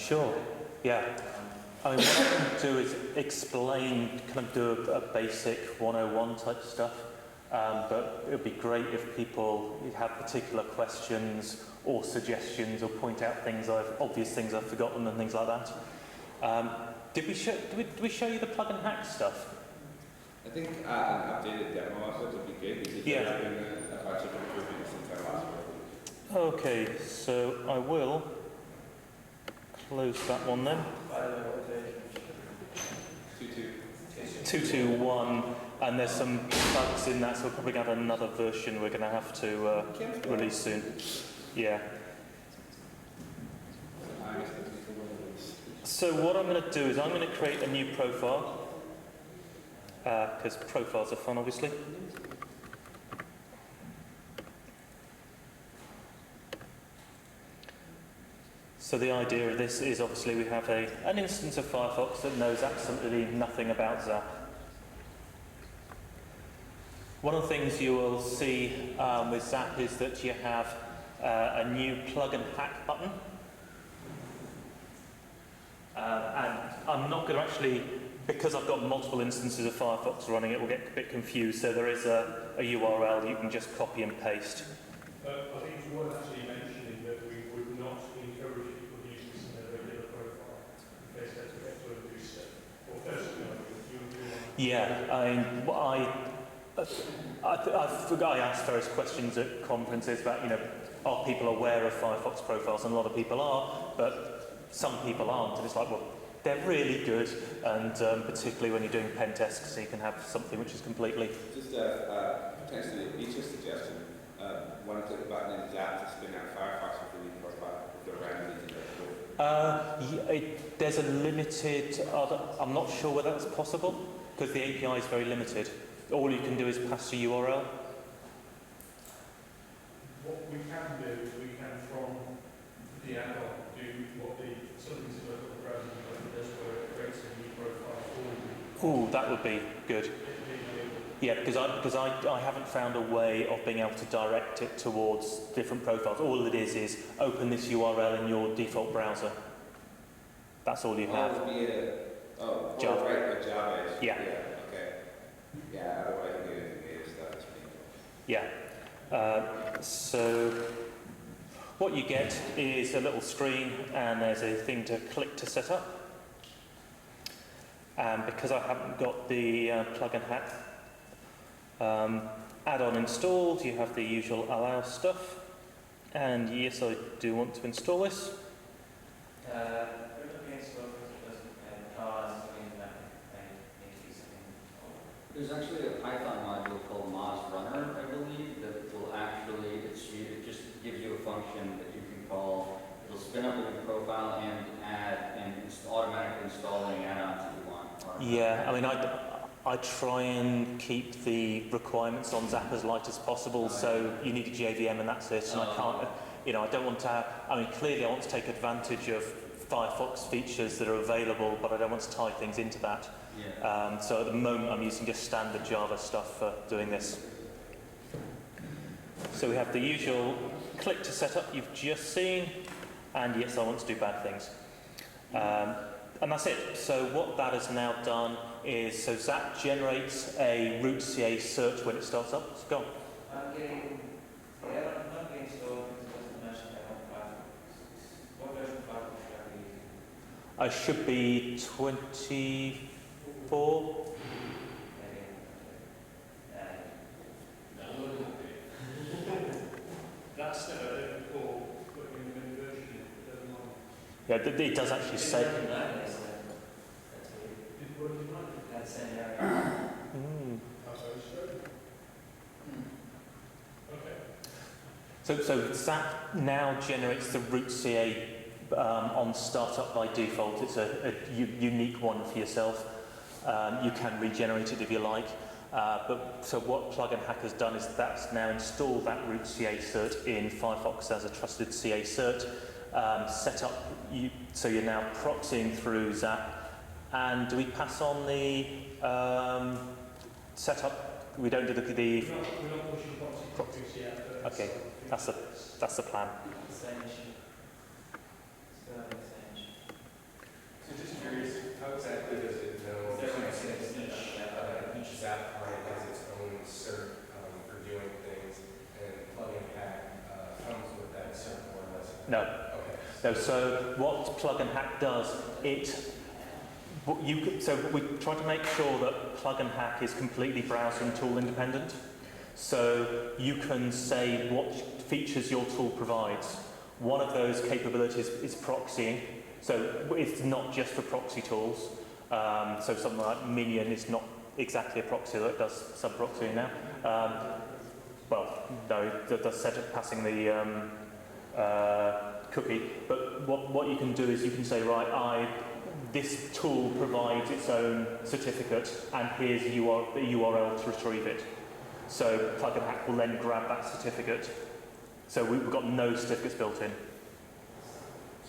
Sure. Yeah. I mean, what I can do is explain, kind of do a basic 101 type stuff, but it would be great if people have particular questions or suggestions or point out things obvious things I've forgotten and things like that. Did we show you the plug and hack stuff? I think an updated demo of it would be good because there have been a bunch of improvements since our last work. Okay, so I will close that one then. 221, and there's some bugs in that, so we're probably going to have another version we're going to have to release soon. Yeah. So what I'm going to do is I'm going to create a new profile, because profiles are fun, obviously. So the idea of this is obviously we have an instance of Firefox that knows absolutely nothing about ZAP. One of the things you will see with ZAP is that you have a new plug and hack button. And I'm not going to actually, because I've got multiple instances of Firefox running, it will get a bit confused. So there is a URL you can just copy and paste. I think it's worth actually mentioning that we would not encourage people to use this in their regular profile in case they forget to do so. Or personally, I asked various questions at conferences about, are people aware of Firefox profiles? And a lot of people are, but some people aren't. And it's like, well, they're really good, and particularly when you're doing pen tests, so you can have something which is completely... Just potentially a feature suggestion. One of the button in ZAP to spin out Firefox with a new profile if they're randomly configured. There's a limited... I'm not sure whether that's possible, because the API is very limited. All you can do is pass the URL. What we can do is we can, from the add-on, do what something similar to the browser does, where it creates a new profile for you. Oh, that would be good. Yeah, because I haven't found a way of being able to direct it towards different profiles. All it is open this URL in your default browser. That's all you have. Java. Right, but Java is. Yeah. Okay. Yeah, otherwise I'm doing native stuff. Yeah. So what you get is a little screen, and there's a thing to click to set up. And because I haven't got the plug and hack add-on installed, you have the usual allow stuff. And yes, I do want to install this. There's actually a Python module called Moz Runner, I believe, that will actually, it just gives you a function that you can call. It'll spin up a new profile and add, and it's automatically installing add-ons that you want. Yeah, I mean, I try and keep the requirements on ZAP as light as possible, so you need a JVM and that's it, and I can't, I don't want to have, clearly I want to take advantage of Firefox features that are available, but I don't want to tie things into that. Yeah. So at the moment I'm using just standard Java stuff for doing this. So we have the usual click to set up you've just seen, and yes, I want to do bad things. And that's it. So what that has now done is, so ZAP generates a root CA search when it starts up. It's gone. I'm getting, not getting installed because it doesn't mention that on Firefox. What version of Firefox should I be using? I should be 24. That's never before putting in the version. Yeah, it does actually say. So ZAP now generates the root CA on startup by default. It's a unique one for yourself. You can regenerate it if you like. So what Plug and Hack has done is that's now installed that root CA cert in Firefox as a trusted CA cert. Set up, so you're now proxying through ZAP. And do we pass on the setup? We don't do the we're not pushing proxies yet. Okay, that's the plan. No. Okay. No, so what Plug and Hack does, so we try to make sure that Plug and Hack is completely browser and tool independent. So you can say what features your tool provides. One of those capabilities is proxying. So it's not just for proxy tools. So something like Minion is not exactly a proxy, though it does sub-proxying now. Well, no, it does set up passing the cookie. But what you can do is you can say, right, this tool provides its own certificate, and here's the URL to retrieve it. So Plug and Hack will then grab that certificate. So we've got no certificates built in.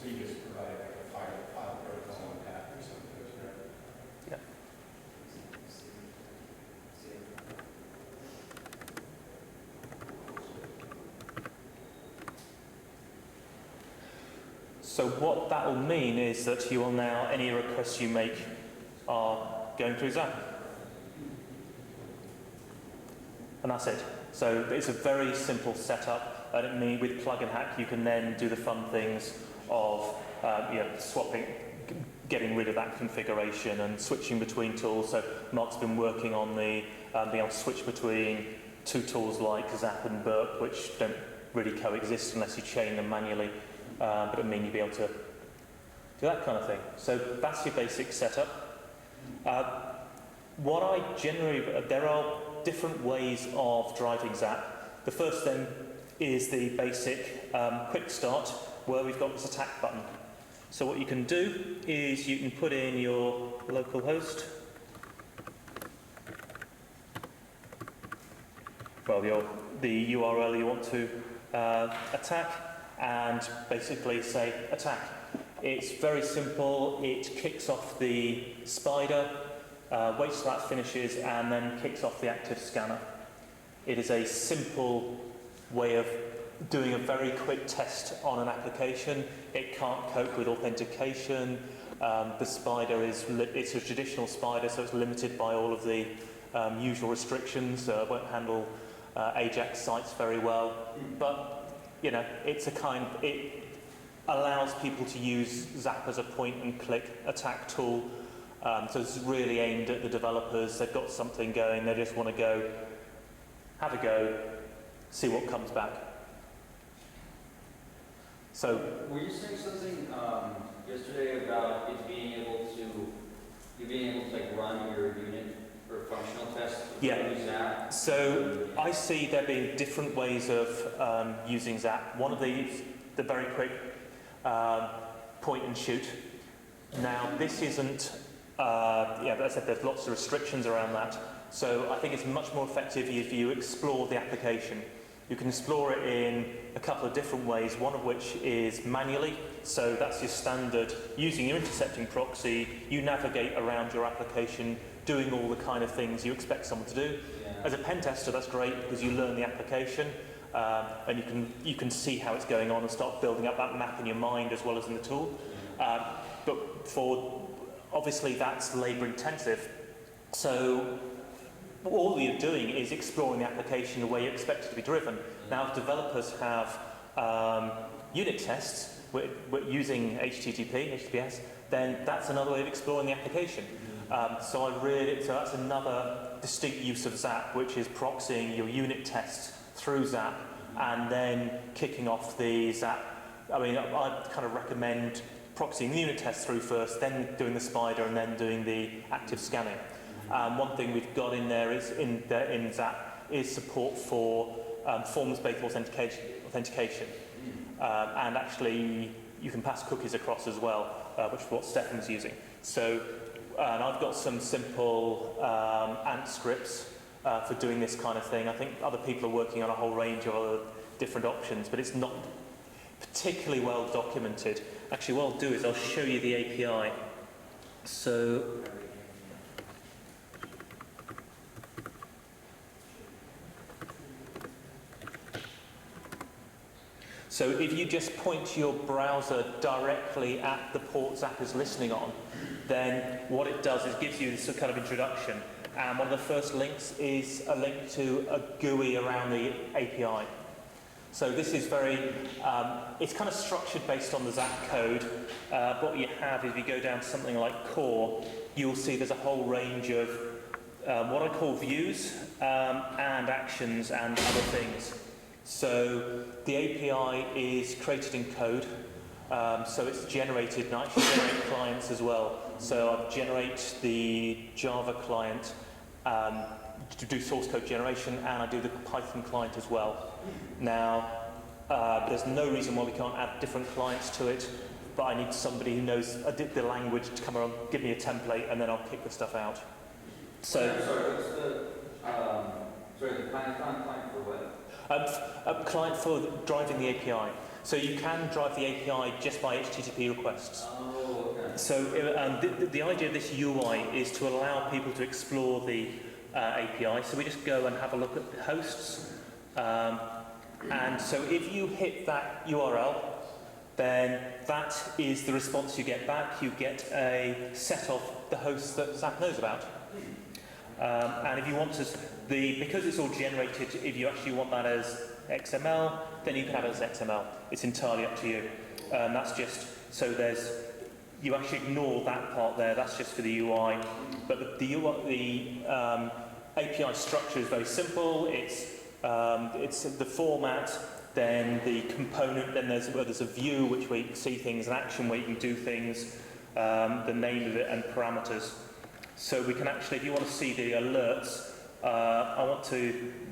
So you just provide like a file protocol and path or something, right? Yeah. So what that will mean is that you will now, any requests you make are going through ZAP. And that's it. So it's a very simple setup. And it means with Plug and Hack, you can then do the fun things of swapping, getting rid of that configuration and switching between tools. So Mark's been working on the being able to switch between two tools like ZAP and Burp, which don't really coexist unless you chain them manually. But it means you'll be able to do that kind of thing. So that's your basic setup. There are different ways of driving ZAP. The first thing is the basic quick start, where we've got this attack button. So what you can do is you can put in your local host, the URL you want to attack, and basically say attack. It's very simple. It kicks off the spider, waits till that finishes, and then kicks off the active scanner. It is a simple way of doing a very quick test on an application. It can't cope with authentication. The spider it's a traditional spider, so it's limited by all of the usual restrictions. Won't handle AJAX sites very well. But, you know, it allows people to use ZAP as a point-and-click attack tool. So it's really aimed at the developers. They've got something going. They just want to have a go, see what comes back. So, were you saying something yesterday about it being able to like run your unit for functional tests? Yeah. Use ZAP? So I see there being different ways of using ZAP. One of these, the very quick point and shoot. Now this isn't. As I said, there's lots of restrictions around that. So I think it's much more effective if you explore the application. You can explore it in a couple of different ways, one of which is manually. So that's your standard, using your intercepting proxy, you navigate around your application, doing all the kind of things you expect someone to do. Yeah. As a pen tester, that's great because you learn the application and you can see how it's going on and start building up that map in your mind as well as in the tool. But obviously that's labor intensive. So all you're doing is exploring the application the way you expect it to be driven. Now, if developers have unit tests using HTTPS, then that's another way of exploring the application. So that's another distinct use of ZAP, which is proxying your unit tests through ZAP and then kicking off the ZAP. I mean, I'd kind of recommend proxying the unit tests through first, then doing the spider, and then doing the active scanning. One thing we've got in there is in ZAP is support for forms-based authentication. And actually, you can pass cookies across as well, which is what Stefan's using. So, and I've got some simple ANT scripts for doing this kind of thing. I think other people are working on a whole range of other different options, but it's not particularly well documented. Actually, what I'll do is I'll show you the API. So if you just point your browser directly at the port ZAP is listening on, then what it does is gives you this kind of introduction. And one of the first links is a link to a GUI around the API. So this is very, it's kind of structured based on the ZAP code. What you have, if you go down to something like core, you'll see there's a whole range of what I call views and actions and other things. So the API is created in code, so it's generated, and I actually generate clients as well. So I generate the Java client to do source code generation, and I do the Python client as well. Now, there's no reason why we can't add different clients to it, but I need somebody who knows the language to come around, give me a template, and then I'll kick the stuff out. So, sorry, what's the Python client for what? A client for driving the API. So you can drive the API just by HTTP requests. Oh, okay. So the idea of this UI is to allow people to explore the API. So we just go and have a look at the hosts. And so if you hit that URL, then that is the response you get back. You get a set of the hosts that ZAP knows about. And if you want to, because it's all generated, if you actually want that as XML, then you can have it as XML. It's entirely up to you. That's just, so you actually ignore that part there, that's just for the UI. But the API structure is very simple. It's the format, then the component, then there's a view which where you can see things, an action where you can do things, the name of it, and parameters. So we can actually, if you want to see the alerts, we'll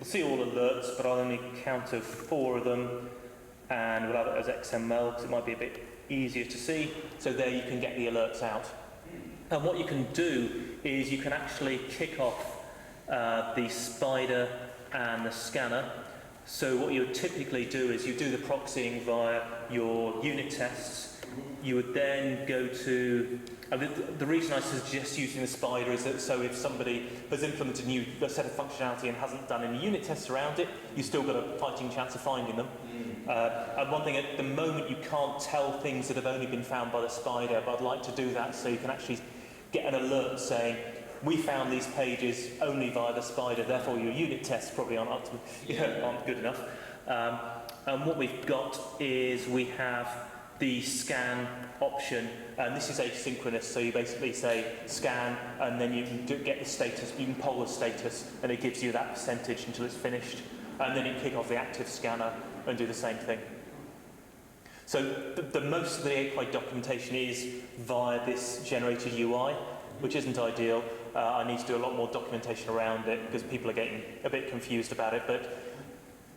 see all alerts, but I'll only count of 4 of them, and we'll have it as XML because it might be a bit easier to see. So there you can get the alerts out. And what you can do is you can actually kick off the spider and the scanner. So what you would typically do is you do the proxying via your unit tests. You would then go to, the reason I suggest using the spider is that so if somebody has implemented a set of functionality and hasn't done any unit tests around it, you've still got a fighting chance of finding them. And one thing, at the moment you can't tell things that have only been found by the spider, but I'd like to do that so you can actually get an alert saying, we found these pages only via the spider, therefore your unit tests probably aren't good enough. And what we've got is we have the scan option, and this is asynchronous, so you basically say scan, and then you can get the status, you can poll the status, and it gives you that percentage until it's finished, and then you kick off the active scanner and do the same thing. So the most of the API documentation is via this generated UI, which isn't ideal. I need to do a lot more documentation around it because people are getting a bit confused about it, but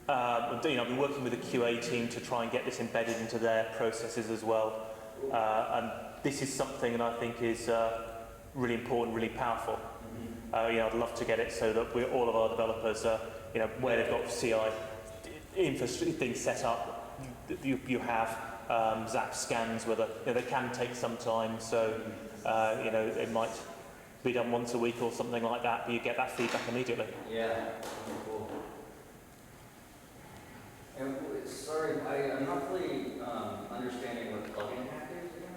I've been working with the QA team to try and get this embedded into their processes as well. And this is something that I think is really important, really powerful. I'd love to get it so that all of our developers, where they've got CI infrastructure things set up, you have ZAP scans, whether they can take some time. So it might be done once a week or something like that, but you get that feedback immediately. Yeah, cool. And sorry, I'm not fully understanding what plugin hack is again.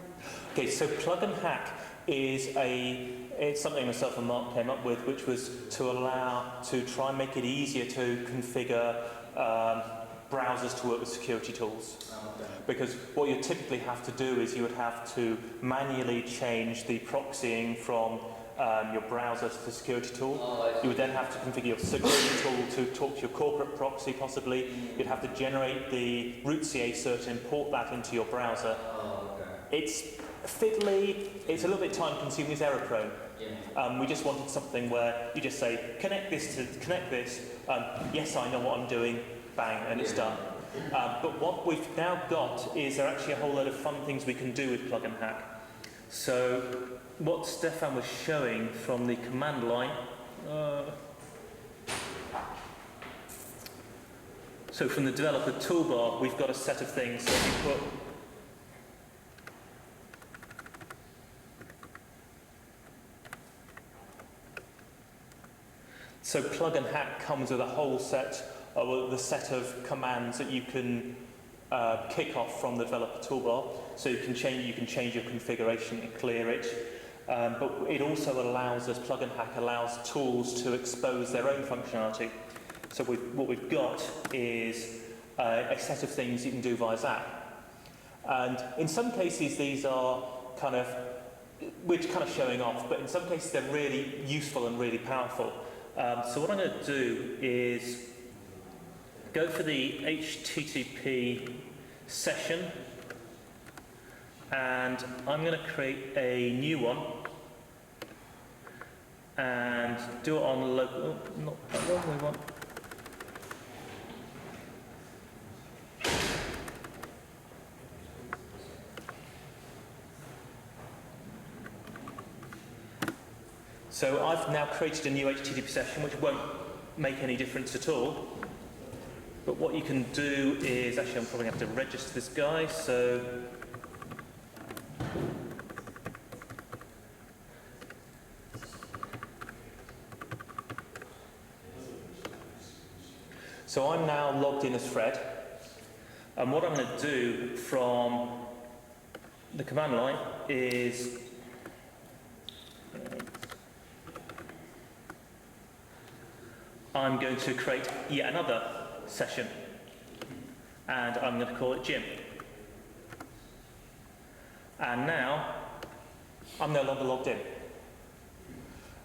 Okay, so plugin hack is it's something myself and Mark came up with, which was to try and make it easier to configure browsers to work with security tools. Okay. Because what you typically have to do is you would have to manually change the proxying from your browser to the security tool. You would then have to configure your security tool to talk to your corporate proxy possibly. You'd have to generate the root CA cert and import that into your browser. It's fiddly, it's a little bit time consuming, it's error prone. We just wanted something where you just say, connect this, yes I know what I'm doing, bang, and it's done. But what we've now got is there are actually a whole load of fun things we can do with plugin hack. So what Stefan was showing from the command line, so from the developer toolbar, we've got a set of things. So if you put So plugin hack comes with a whole set, the set of commands that you can kick off from the developer toolbar. So you can change your configuration and clear it. But it also allows us, plugin hack allows tools to expose their own functionality. So what we've got is a set of things you can do via ZAP. And in some cases, these are kind of, we're kind of showing off, but in some cases, they're really useful and really powerful. So what I'm going to do is go for the HTTP session, and I'm going to create a new one and do it on local, not that one we want. So I've now created a new HTTP session, which won't make any difference at all. But what you can do is, actually I'm probably going to have to register this guy, so I'm now logged in as Fred, and what I'm going to do from the command line is I'm going to create yet another session, and I'm going to call it Jim. And now I'm no longer logged in.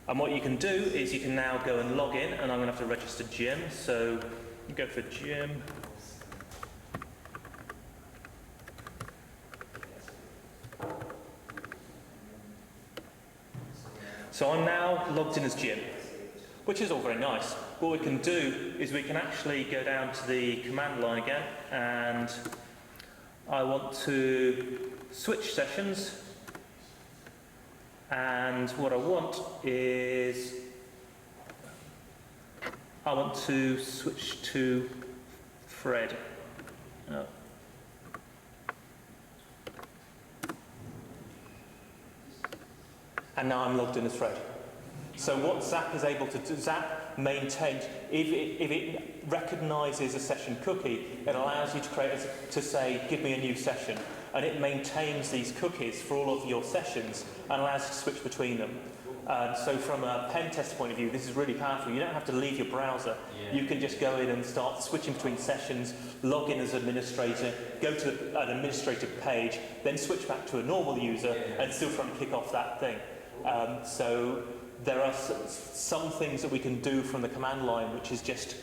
And what you can do is you can now go and log in, and I'm going to have to register Jim, so go for Jim. So I'm now logged in as Jim, which is all very nice. What we can do is we can actually go down to the command line again, and I want to switch sessions, and what I want is I want to switch to Fred. Oh. And now I'm logged in as Fred. So what ZAP is able to do, ZAP maintains, if it recognises a session cookie, it allows you to to say, give me a new session. And it maintains these cookies for all of your sessions and allows you to switch between them. So from a pen test point of view, this is really powerful. You don't have to leave your browser. Yeah. You can just go in and start switching between sessions, log in as administrator, go to an administrative page, then switch back to a normal user, and still try and kick off that thing. So there are some things that we can do from the command line which is just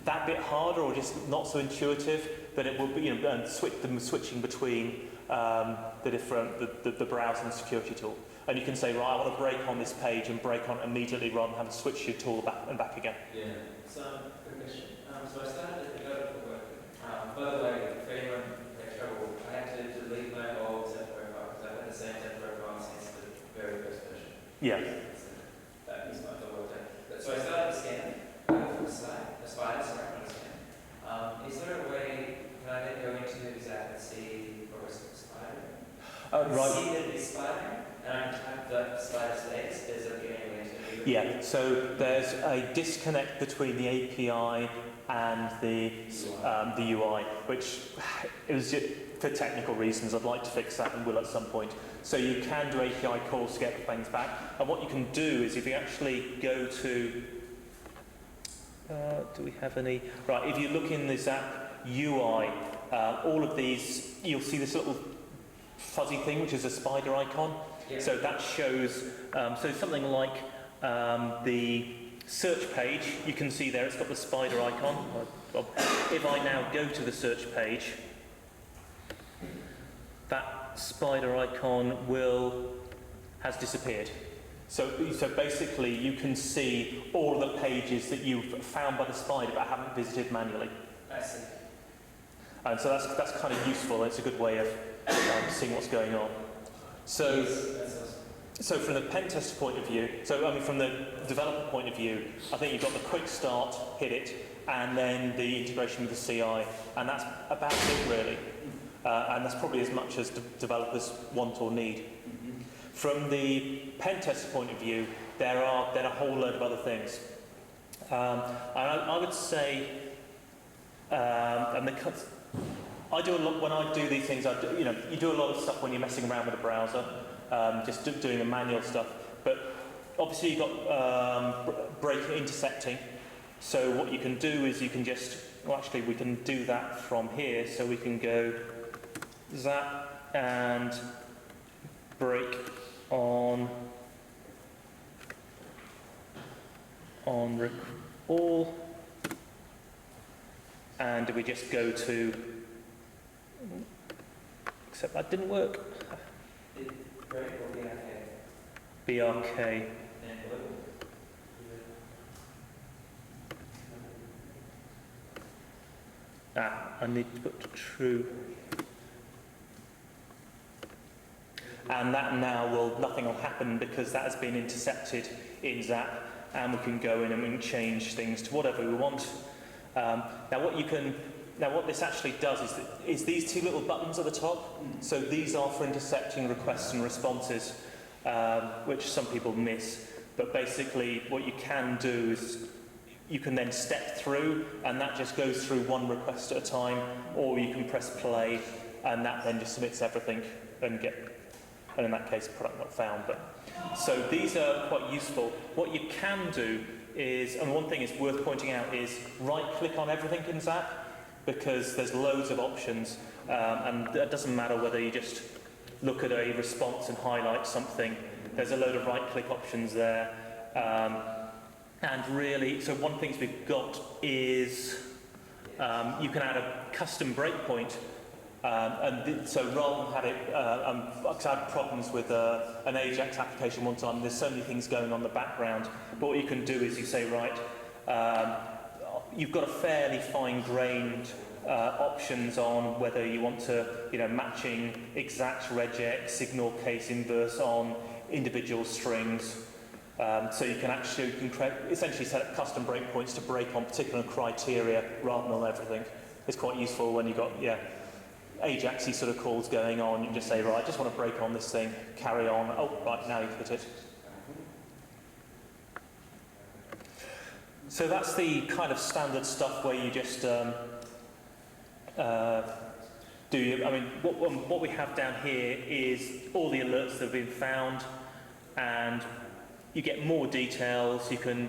that bit harder or just not so intuitive, but it will be, and switching between the browser and security tool. And you can say, right, I want to break on this page and break on immediately rather than having to switch your tool back and back again. Yeah. So, good question. So I started to develop the work. By the way, for anyone had trouble, I had to delete my old ZAP profile because I've had the same ZAP profile since the very first version. Yeah. So that is my whole work. So I started to scan for the spider, sorry, not a scan. Is there a way, can I then go into ZAP and see what was the spider? Right. See that it's spider? And I type the spider's legs, is there any way to do it? Yeah, so there's a disconnect between the API and the UI, which it was just, for technical reasons, I'd like to fix that and will at some point. So you can do API calls to get things back. And what you can do is if you actually go to, do we have any? Right, if you look in the ZAP UI, all of these, you'll see this little fuzzy thing, which is a spider icon. Yeah. So that shows, so something like the search page, you can see there it's got the spider icon. If I now go to the search page, that spider icon has disappeared. So basically you can see all of the pages that you've found by the spider but haven't visited manually. I see. And so that's kind of useful. It's a good way of seeing what's going on. So, so from the pen tester point of view, from the developer point of view, I think you've got the quick start, hit it, and then the integration with the CI, and that's about it really. And that's probably as much as developers want or need. Mm-hmm. From the pen tester point of view, there are a whole load of other things. And I would say, I do a lot when I do these things. You do a lot of stuff when you're messing around with a browser, just doing the manual stuff. But obviously you've got intercepting. So what you can do is you can just, well actually we can do that from here, so we can go ZAP and break on all, and we just go to, except that didn't work, BRK. I need to put true. And that now nothing will happen because that has been intercepted in ZAP, and we can go in and we can change things to whatever we want. Now what this actually does is these two little buttons at the top. So these are for intercepting requests and responses, which some people miss. But basically what you can do is you can then step through, and that just goes through one request at a time, or you can press play, and that then just submits everything and in that case, product not found. So these are quite useful. What you can do is, and one thing is worth pointing out, is right-click on everything in ZAP, because there's loads of options, and it doesn't matter whether you just look at a response and highlight something. There's a load of right-click options there. And really, so one thing we've got is you can add a custom breakpoint. So rather than have it, because I had problems with an Ajax application one time, there's so many things going on in the background, but what you can do is you say, right, you've got a fairly fine-grained options on whether you want to, matching exact regex, signal case inverse on individual strings. So you can essentially set up custom breakpoints to break on particular criteria rather than on everything. It's quite useful when you've got, Ajaxy sort of calls going on. You can just say, right, I just want to break on this thing, carry on. Oh, right, now you've hit it. So that's the kind of standard stuff where you just what we have down here is all the alerts that have been found, and you get more details. You can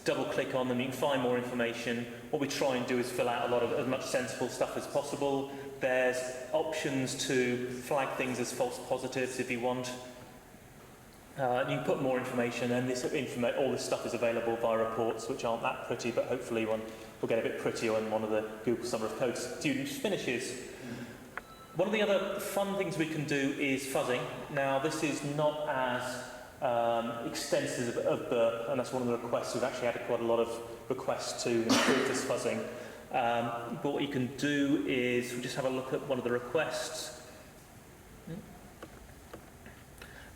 double click on them, you can find more information. What we try and do is fill out a lot of as much sensible stuff as possible. There's options to flag things as false positives if you want. You can put more information, and all this stuff is available via reports, which aren't that pretty, but hopefully we'll get a bit prettier when one of the Google Summer of Code students finishes. One of the other fun things we can do is fuzzing. Now, this is not as extensive of Burp, and that's one of the requests. We've actually had quite a lot of requests to improve this fuzzing. But what you can do is we'll just have a look at one of the requests.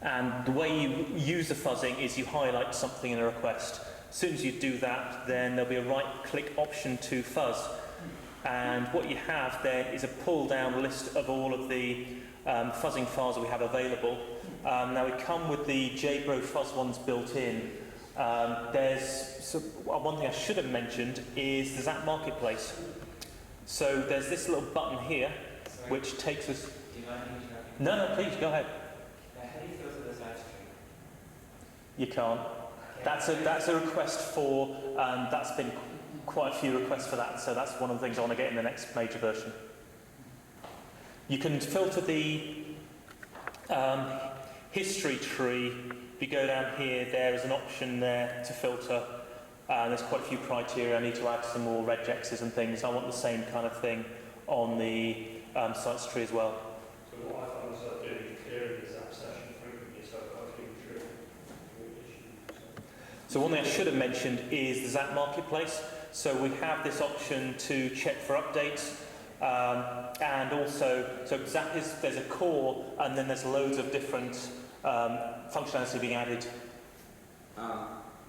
And the way you use the fuzzing is you highlight something in a request. As soon as you do that, then there'll be a right-click option to fuzz. And what you have then is a pull-down list of all of the fuzzing files that we have available. Now, we come with the JBro fuzz ones built in. One thing I should have mentioned is the ZAP Marketplace. So there's this little button here, which takes us... Do you mind interrupting? No, please, go ahead. Now, how do you filter the ZAP stream? You can't. That's a request for, that's been quite a few requests for that, so that's one of the things I want to get in the next major version. You can filter the history tree. If you go down here, there is an option there to filter. There's quite a few criteria. I need to add some more regexes and things. I want the same kind of thing on the sites tree as well. So what I found myself doing is clearing the ZAP session frequently, so I've got a few true issues. So one thing I should have mentioned is the ZAP Marketplace. So we have this option to check for updates. And also, so ZAP there's a core, and then there's loads of different functionality being added.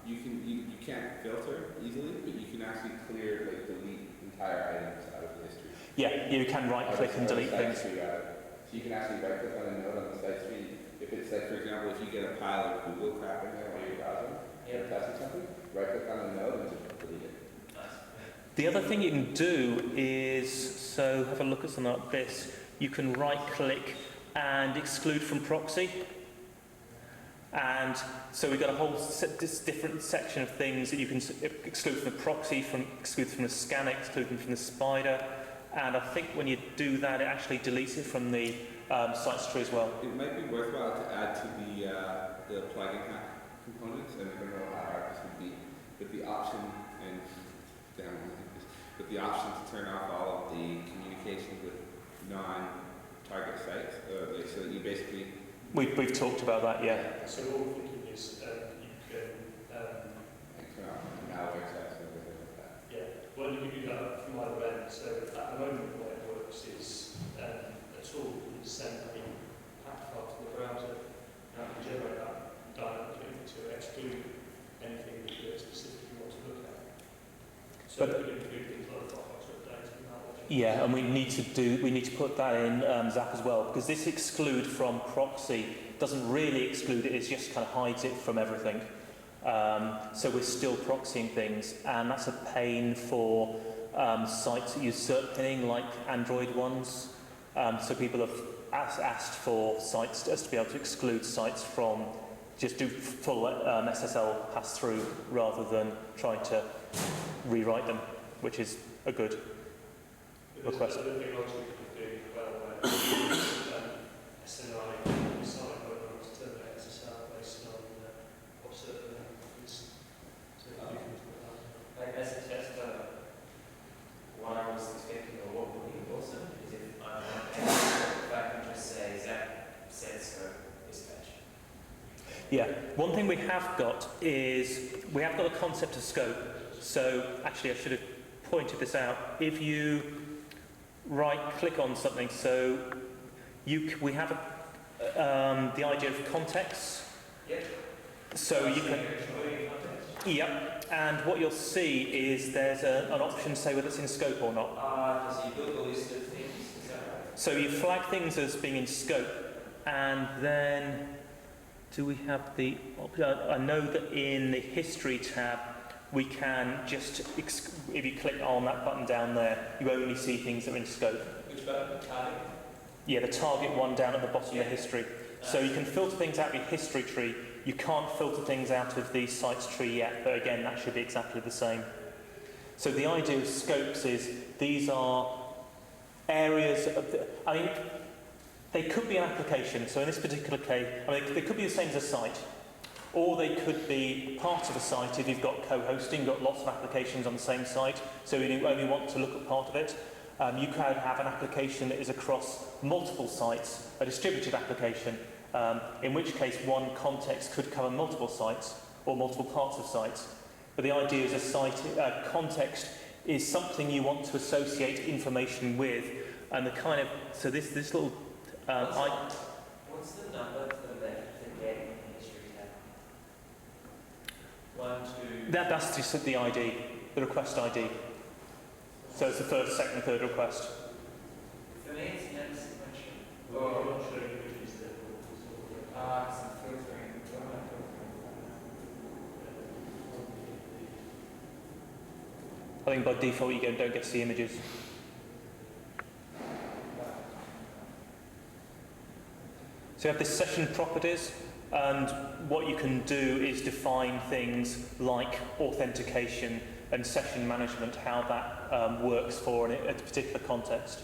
You can't filter easily, but you can actually delete entire items out of the history. Yeah, you can right-click and delete things. So you can actually right-click on a node on the site tree. If it's like, for example, if you get a pile of Google crap in there while you're browsing, or testing something, right-click on the node and just delete it. The other thing you can do is, so have a look at something like this. You can right-click and exclude from proxy. And so we've got a whole this different section of things that you can exclude from the proxy, exclude from the scanner, exclude them from the spider. And I think when you do that, it actually deletes it from the sites tree as well. It might be worthwhile to add to the plugin hack components, and I don't know how hard this would be, but the option and but the option to turn off all of the communication with non-target sites, like, so that you basically. We've talked about that, yeah. So what we're thinking is you can turn off malware sites and everything like that. yeah, well you can do that from either end. So at the moment the way it works is a tool you send a path file to the browser and it can generate that dynamically to exclude anything that you specifically want to look at. So but, we can include things like Firefox updates and malware. Yeah, and we need to put that in ZAP as well, because this exclude from proxy doesn't really exclude it, it just kind of hides it from everything. So we're still proxying things, and that's a pain for sites that use cert pinning, like Android ones. So people have asked for sites to be able to exclude sites from just do full SSL pass-through rather than trying to rewrite them, which is a good request. There's other logic you can do well where you use SNI decide whether or not to terminate SSL based on what certain is. So you can do that. Like as a tester, what I was expecting or what would be awesome is if I can just say ZAP set scope dispatch. Yeah, one thing we have got is we have got a concept of scope. So actually I should have pointed this out. If you right-click on something, so we have the idea of context. Yep. So you can. Yep. And what you'll see is there's an option to say whether it's in scope or not. So you build a list of things, is that right? So you flag things as being in scope, and then do we have the? I know that in the history tab we can just, if you click on that button down there, you only see things that are in scope. Which button? Target? Yeah, the target one down at the bottom of the history. So you can filter things out of your history tree. You can't filter things out of the sites tree yet, but again, that should be exactly the same. So the idea of scopes is these are areas of they could be an application. So in this particular case, they could be the same as a site. Or they could be part of a site if you've got co-hosting, got lots of applications on the same site, so you only want to look at part of it. You could have an application that is across multiple sites, a distributed application, in which case one context could cover multiple sites or multiple parts of sites. But the idea is context is something you want to associate information with, and the kind of, so this little... what's the number to the left of the game in the history tab? 1, 2... That's just the ID, the request ID. So it's the first, second, third request. For me, it's not sequential. I'm not sure which is the It's filtering. I think by default you don't get to see images. So you have this session properties, and what you can do is define things like authentication and session management, how that works for a particular context.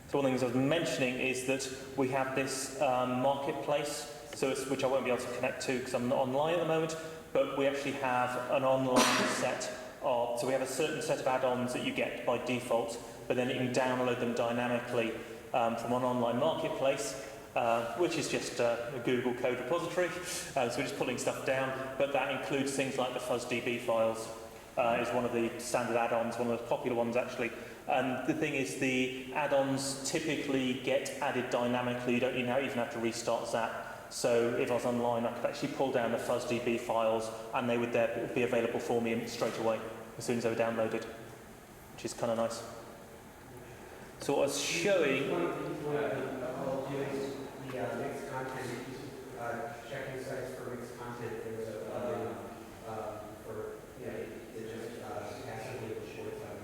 So one of the things I was mentioning is that we have this marketplace, which I won't be able to connect to because I'm not online at the moment, but we actually have an online set of, so we have a certain set of add-ons that you get by default, but then you can download them dynamically from an online marketplace, which is just a Google code repository, so we're just pulling stuff down, but that includes things like the fuzzDB files, is one of the standard add-ons, one of the popular ones actually. And the thing is, the add-ons typically get added dynamically, you don't even have to restart ZAP. So if I was online, I could actually pull down the fuzzDB files and they would be available for me straight away as soon as they were downloaded, which is kind of nice. So what I was showing... One of the mixed content, checking sites for mixed content, there was a plugin for, it just passively shorts on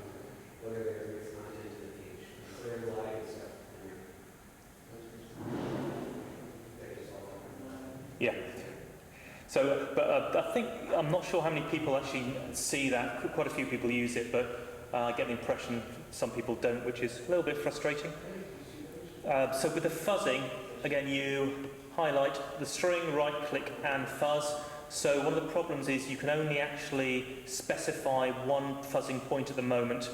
whether there's mixed content to the page. So there's a lot of stuff. Yeah. So, but I think, I'm not sure how many people actually see that. Quite a few people use it, but I get the impression some people don't, which is a little bit frustrating. So with the fuzzing, again, you highlight the string, right-click, and fuzz. So one of the problems is you can only actually specify one fuzzing point at the moment.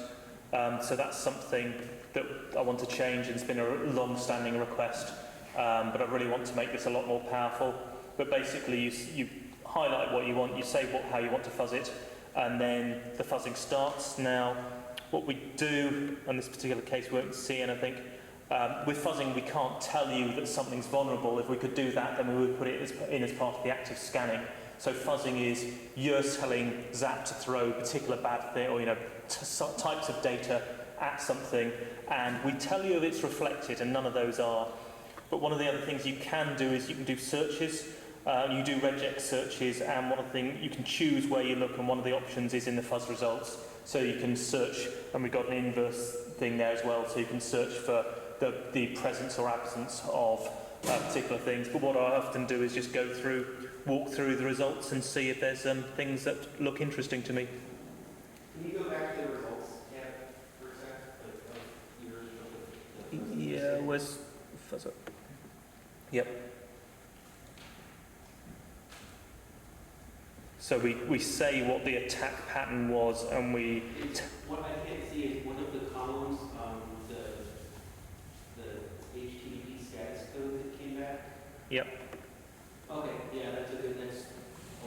So that's something that I want to change, and it's been a long-standing request. But I really want to make this a lot more powerful. But basically, you highlight what you want, you say how you want to fuzz it, and then the fuzzing starts. Now, what we do, in this particular case, we won't see anything. With fuzzing, we can't tell you that something's vulnerable. If we could do that, then we would put it in as part of the active scanning. So fuzzing is you're telling ZAP to throw particular bad thing, or types of data at something, and we tell you if it's reflected, and none of those are. But one of the other things you can do is you can do searches. You do regex searches, and one of the things you can choose where you look, and one of the options is in the fuzz results. So you can search, and we've got an inverse thing there as well, so you can search for the presence or absence of particular things. But what I often do is just walk through the results and see if there's things that look interesting to me. Can you go back to the results for a sec? Yeah, where's fuzz up? Yep. So we say what the attack pattern was, and we... What I can't see is one of the columns, the HTTP status code that came back. Yep. Okay, yeah, that's a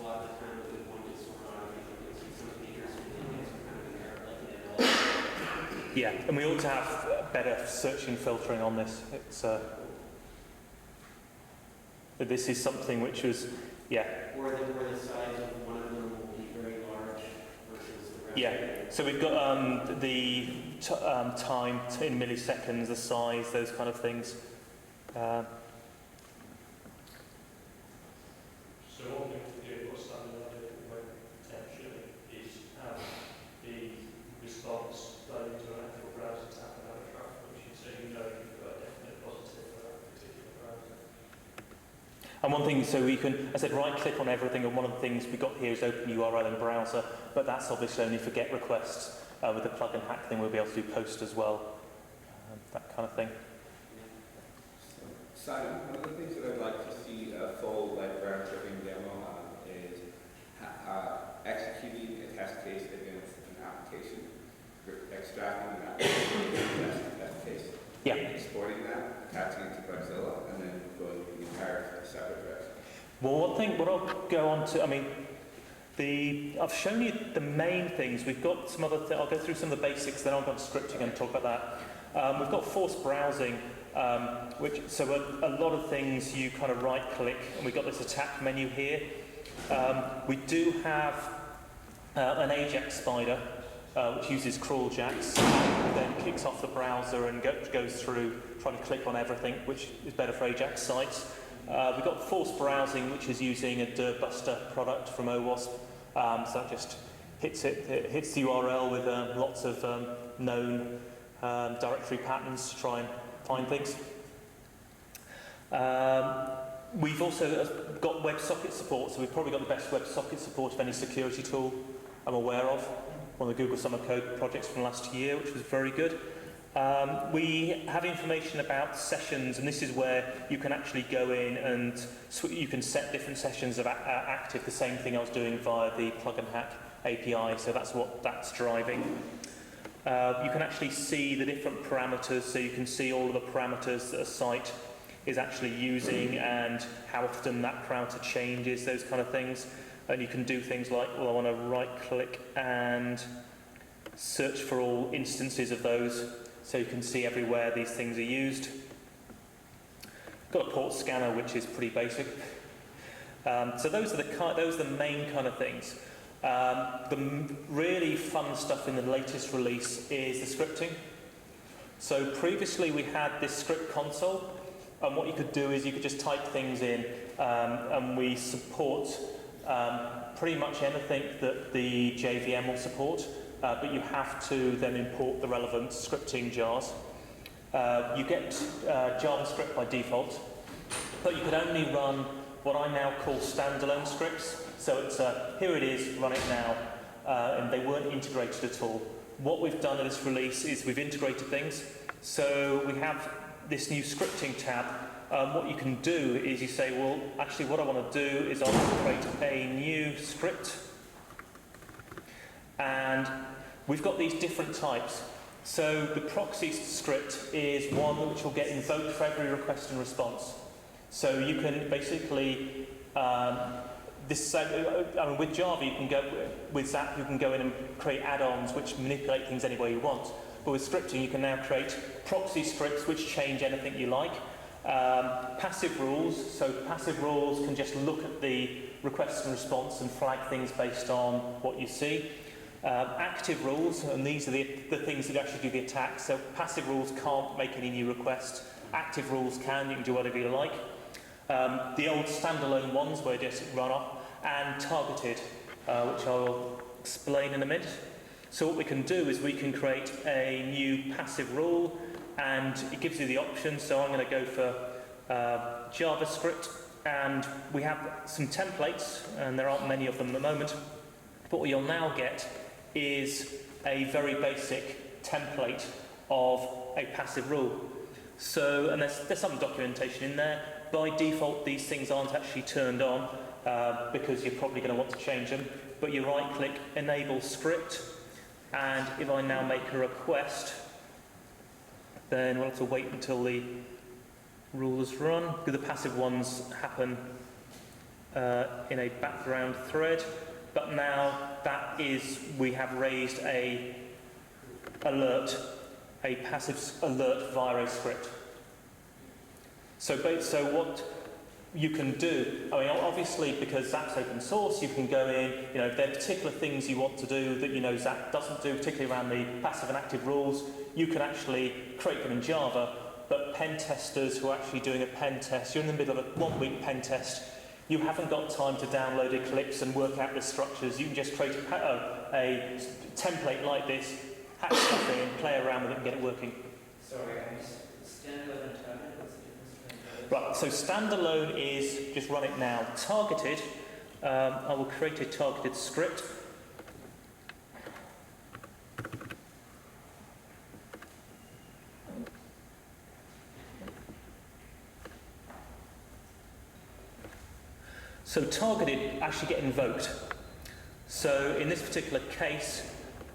lot of the time a good one to sort on. I think see some features and kind of in there, Yeah, and we ought to have better search and filtering on this. This is something which was, yeah. Or the size of one of them will be very large versus the rest. Yeah, so we've got the time in milliseconds, the size, those kind of things. So one thing to do, what's that another way potentially, is have the response flow into an actual browser tab and have a track function, so you know you've got a definite positive for that particular browser. And one thing, so we can, I said right-click on everything, and one of the things we got here is open URL in browser, but that's obviously only for GET requests. With the plug and hack thing, we'll be able to do post as well, that kind of thing. Simon, one of the things that I'd like to see a full round-tripping demo on is executing a test case against an application, extracting an application test case, exporting that, attaching it to Mozilla, and then going the entire separate direction. Well, what I'll go on to, I mean, I've shown you the main things. We've got some other I'll go through some of the basics, then I'll go on scripting and talk about that. We've got forced browsing, so a lot of things you kind of right-click, and we've got this attack menu here. We do have an Ajax spider, which uses crawl jacks, and then kicks off the browser and goes through trying to click on everything, which is better for Ajax sites. We've got forced browsing, which is using a Dirtbuster product from OWASP. So that just hits the URL with lots of known directory patterns to try and find things. We've also got WebSocket support, so we've probably got the best WebSocket support of any security tool I'm aware of. One of the Google Summer Code projects from last year, which was very good. We have information about sessions, and this is where you can actually go in and you can set different sessions of active, the same thing I was doing via the plug and hack API, so that's what that's driving. You can actually see the different parameters, so you can see all of the parameters that a site is actually using and how often that parameter changes, those kind of things. And you can do things like, well, I want to right-click and search for all instances of those, so you can see everywhere these things are used. Got a port scanner, which is pretty basic. So those are the main kind of things. The really fun stuff in the latest release is the scripting. So previously we had this script console, and what you could do is you could just type things in, and we support pretty much anything that the JVM will support, but you have to then import the relevant scripting jars. You get JavaScript by default, but you could only run what I now call standalone scripts. So it's here it is, run it now, and they weren't integrated at all. What we've done in this release is we've integrated things. So we have this new scripting tab. What you can do is you say, well, actually what I want to do is I want to create a new script. And we've got these different types. So the proxy script is one which will get invoked for every request and response. So you can basically, with Java, you can go, with ZAP, you can go in and create add-ons which manipulate things any way you want. But with scripting, you can now create proxy scripts which change anything you like. Passive rules, so passive rules can just look at the request and response and flag things based on what you see. Active rules, and these are the things that actually do the attack. So passive rules can't make any new requests. Active rules can, you can do whatever you like. The old standalone ones where you just run off, and targeted, which I'll explain in a minute. So what we can do is we can create a new passive rule, and it gives you the option. So I'm going to go for JavaScript, and we have some templates, and there aren't many of them at the moment. But what you'll now get is a very basic template of a passive rule. So, and there's some documentation in there. By default, these things aren't actually turned on because you're probably going to want to change them. But you right-click, enable script, and if I now make a request, then we'll have to wait until the rule is run, because the passive ones happen in a background thread. But now that is, we have raised a alert, a passive alert via a script. So what you can do, I mean, obviously because ZAP's open source, you can go in, you know, if there are particular things you want to do that you know ZAP doesn't do, particularly around the passive and active rules, you can actually create them in Java. But pen testers who are actually doing a pen test, you're in the middle of a 1-week pen test, you haven't got time to download Eclipse and work out the structures. You can just create a template like this, hack stuff in, play around with it and get it working. Sorry, I missed standalone and targeted. What's the difference between those? Right, so standalone is just run it now. Targeted, I will create a targeted script. So targeted actually get invoked. So in this particular case,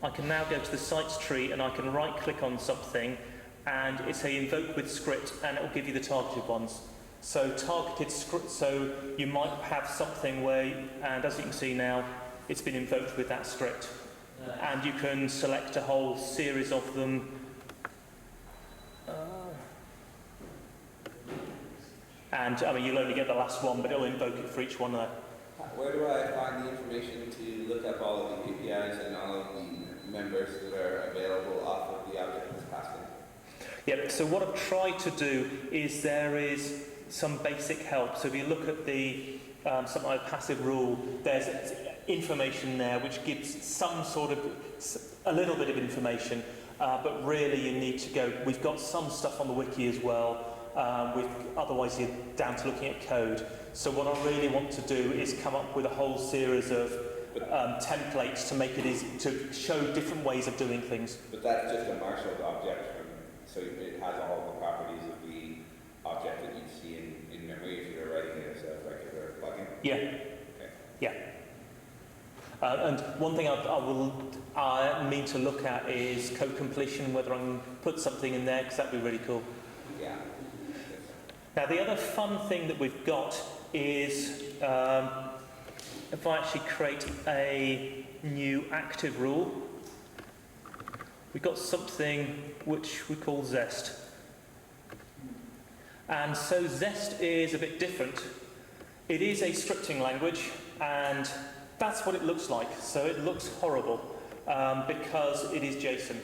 I can now go to the sites tree and I can right click on something and it's a invoke with script and it will give you the targeted ones. So targeted script, so you might have something where, and as you can see now, it's been invoked with that script. And you can select a whole series of them. And I mean, you'll only get the last one, but it'll invoke it for each one there. Where do I find the information to look up all of the APIs and all of the members that are available off of the object that's passed in? Yep, so what I've tried to do is there is some basic help. So if you look at the something like passive rule, there's information there which gives some sort of, a little bit of information, but really you need to go, we've got some stuff on the wiki as well. Otherwise you're down to looking at code. So what I really want to do is come up with a whole series of templates to make it easy, to show different ways of doing things. But that's just a marshaled object, so it has all the properties of the object that you'd see in memory if you were writing it as a regular plugin? Yeah. Okay. Yeah. And one thing I mean to look at is code completion, whether I can put something in there, because that'd be really cool. Yeah. Now the other fun thing that we've got is if I actually create a new active rule, we've got something which we call Zest. And so Zest is a bit different. It is a scripting language, and that's what it looks like. So it looks horrible because it is JSON.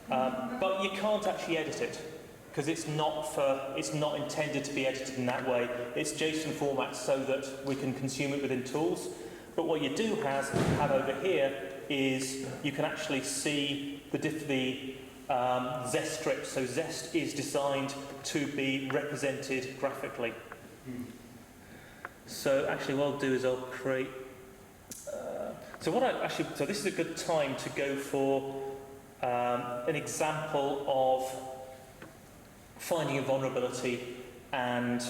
But you can't actually edit it, because it's not intended to be edited in that way. It's JSON format so that we can consume it within tools. But what you do have over here is you can actually see the Zest script. So Zest is designed to be represented graphically. So actually what I'll do is I'll create... so this is a good time to go for an example of finding a vulnerability and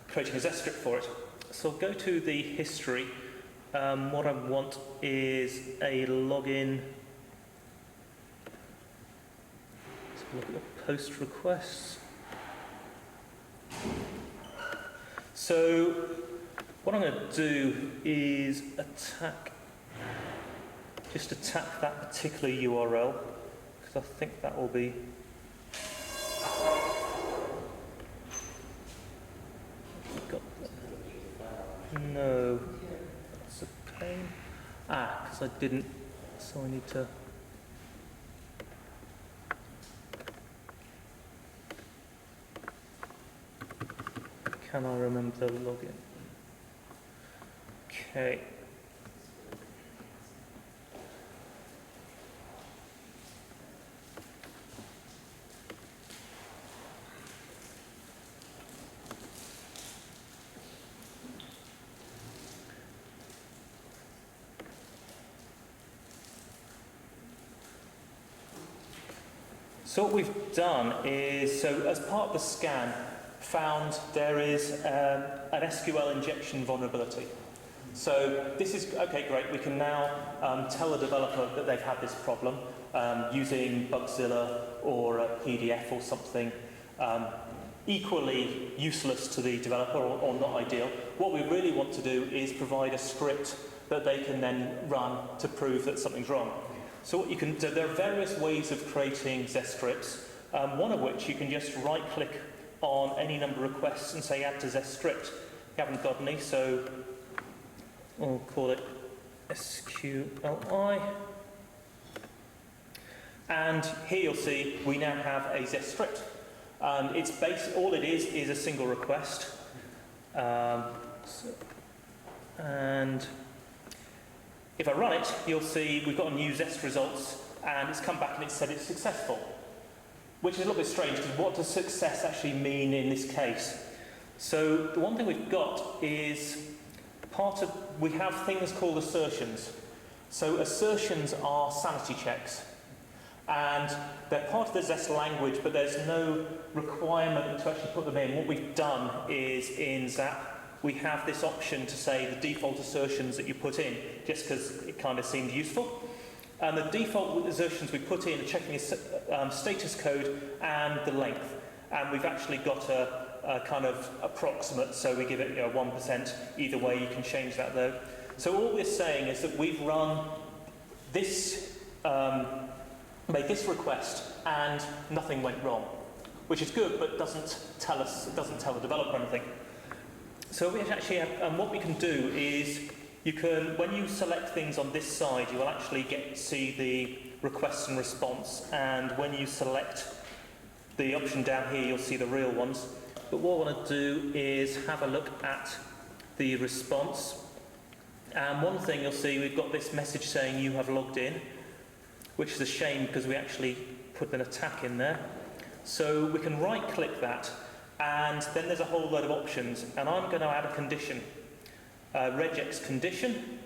creating a Zest script for it. So I'll go to the history. What I want is a login. Let's look at the post requests. So what I'm going to do is attack that particular URL, because I think that will be... No, that's a pain. Because I didn't, so I need to... Can I remember the login? Okay. So what we've done is, so as part of the scan, found there is an SQL injection vulnerability. So this is, okay, great, we can now tell the developer that they've had this problem using Bugzilla or a PDF or something equally useless to the developer or not ideal. What we really want to do is provide a script that they can then run to prove that something's wrong. So what you can do, there are various ways of creating Zest scripts, one of which you can just right-click on any number of requests and say add to Zest script. You haven't got any, so we'll call it SQLI. And here you'll see we now have a Zest script. And it's all it is a single request. And if I run it, you'll see we've got a new Zest results, and it's come back and it said it's successful. Which is a little bit strange, because what does success actually mean in this case? So the one thing we've got is we have things called assertions. So assertions are sanity checks. And they're part of the Zest language, but there's no requirement to actually put them in. What we've done is in ZAP, we have this option to say the default assertions that you put in, just because it kind of seemed useful. And the default assertions we put in are checking status code and the length. And we've actually got a kind of approximate, so we give it 1%. Either way, you can change that though. So all we're saying is that we've run this, made this request, and nothing went wrong, which is good, but doesn't tell the developer anything. So we actually have, what we can do is, when you select things on this side, you will actually see the request and response, and when you select the option down here, you'll see the real ones. But what I want to do is have a look at the response. And one thing you'll see, we've got this message saying you have logged in, which is a shame because we actually put an attack in there. So we can right-click that, and then there's a whole load of options, and I'm going to add a condition, regex condition,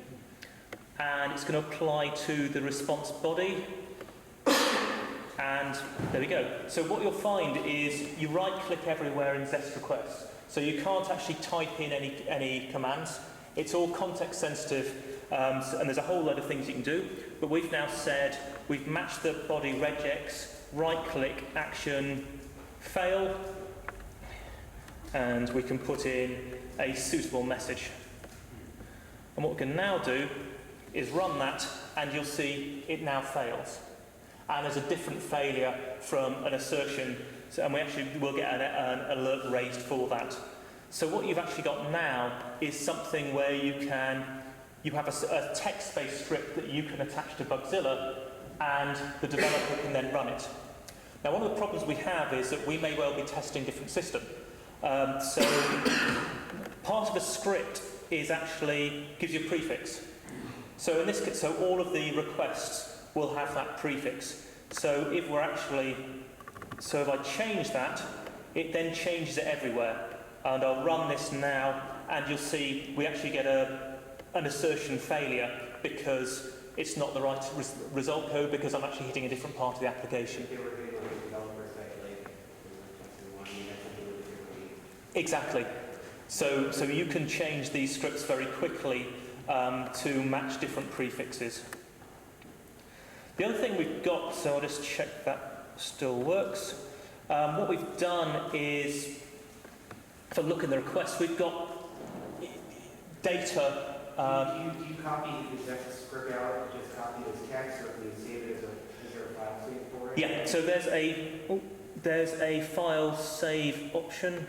and it's going to apply to the response body, and there we go. So what you'll find is you right-click everywhere in Zest requests, so you can't actually type in any commands. It's all context sensitive, and there's a whole load of things you can do, but we've now said we've matched the body regex, right-click, action, fail, and we can put in a suitable message. And what we can now do is run that, and you'll see it now fails. And there's a different failure from an assertion, and we actually will get an alert raised for that. So what you've actually got now is something where you have a text-based script that you can attach to Bugzilla, and the developer can then run it. Now, one of the problems we have is that we may well be testing different systems. So part of the script is actually gives you a prefix. So in this case, so all of the requests will have that prefix. So if I change that, it then changes it everywhere. And I'll run this now, and you'll see we actually get an assertion failure because it's not the right result code because I'm actually hitting a different part of the application. Exactly. So you can change these scripts very quickly to match different prefixes. The other thing we've got, so I'll just check that still works. What we've done is, if I look in the request, we've got data. Do you copy the Zest script out and just copy it as text, or can you save it as is there a file save for it? Yeah, so there's a file save option.